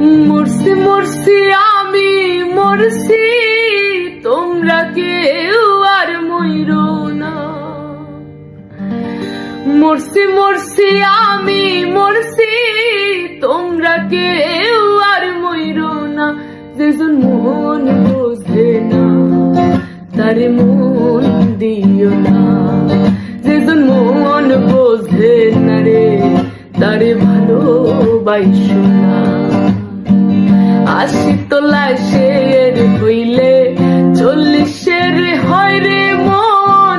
মরছি মরছি আমি মরছি, তোমরা কেউ আর মইরো না। মরছি মরছি আমি মরছি, তোমরা কেউ আর মইরো না। যেজন মন বোঝে না তারে মন দিও না, যেজন মন বোঝে না রে তারে ভালোবাসো না। আশি তোলায় শের হইলে 40 হয় রে মন,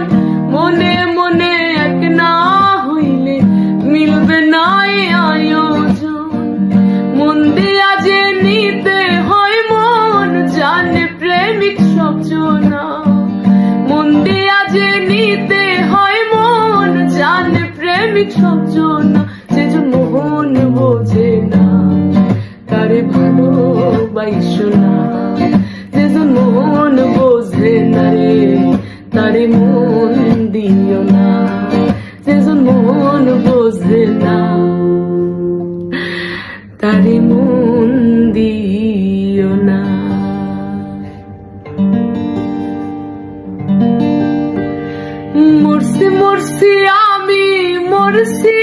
মনে মনে এক না হইলে মিলবে না আয়োজন। মন দিয়া যে নিতে হয় মন, জানে প্রেমিক সবজনা। মন দিয়া যে নিতে হয় মন, জানে প্রেমিক সবজনা। যেজন মন বোঝে না তারে ভালোবাসো না, যেজন মন বোঝে না রে তারে মন দিও না, যেজন মন বোঝে না তারে মন দিও না। মরছি মরছি আমি মরছি,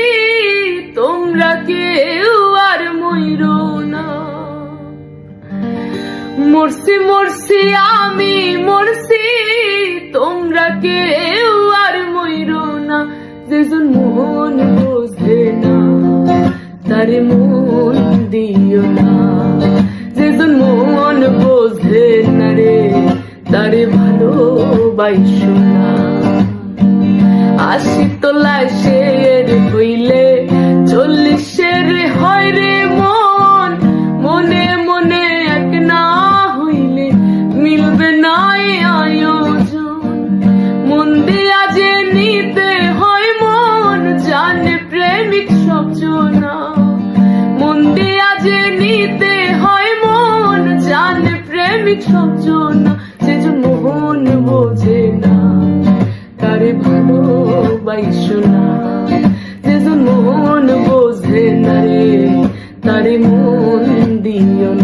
তোমরা কেউ আর মইরো না। মরছি মরছি আমি মরছি, তোমরা কেউ আর মইরো না। যেজন মন বোঝে না তারে মন দিও না, যেজন মন বোঝে না রে তারে ভালোবাসো না। আশি তোলায় শের হইলে 40 হয় রে মন, মনে মনে এক না হইলে মিলবে না আয়োজন। মন দিয়া যে নিতে হয় মন, জানে প্রেমিক সবজনা। মন দিয়া যে নিতে হয় মন, জানে প্রেমিক সবজনা। যেজন মন বোঝে না তারে ভালোবাসো না, যেজন মন বোঝে না রে তারে মন দিও না।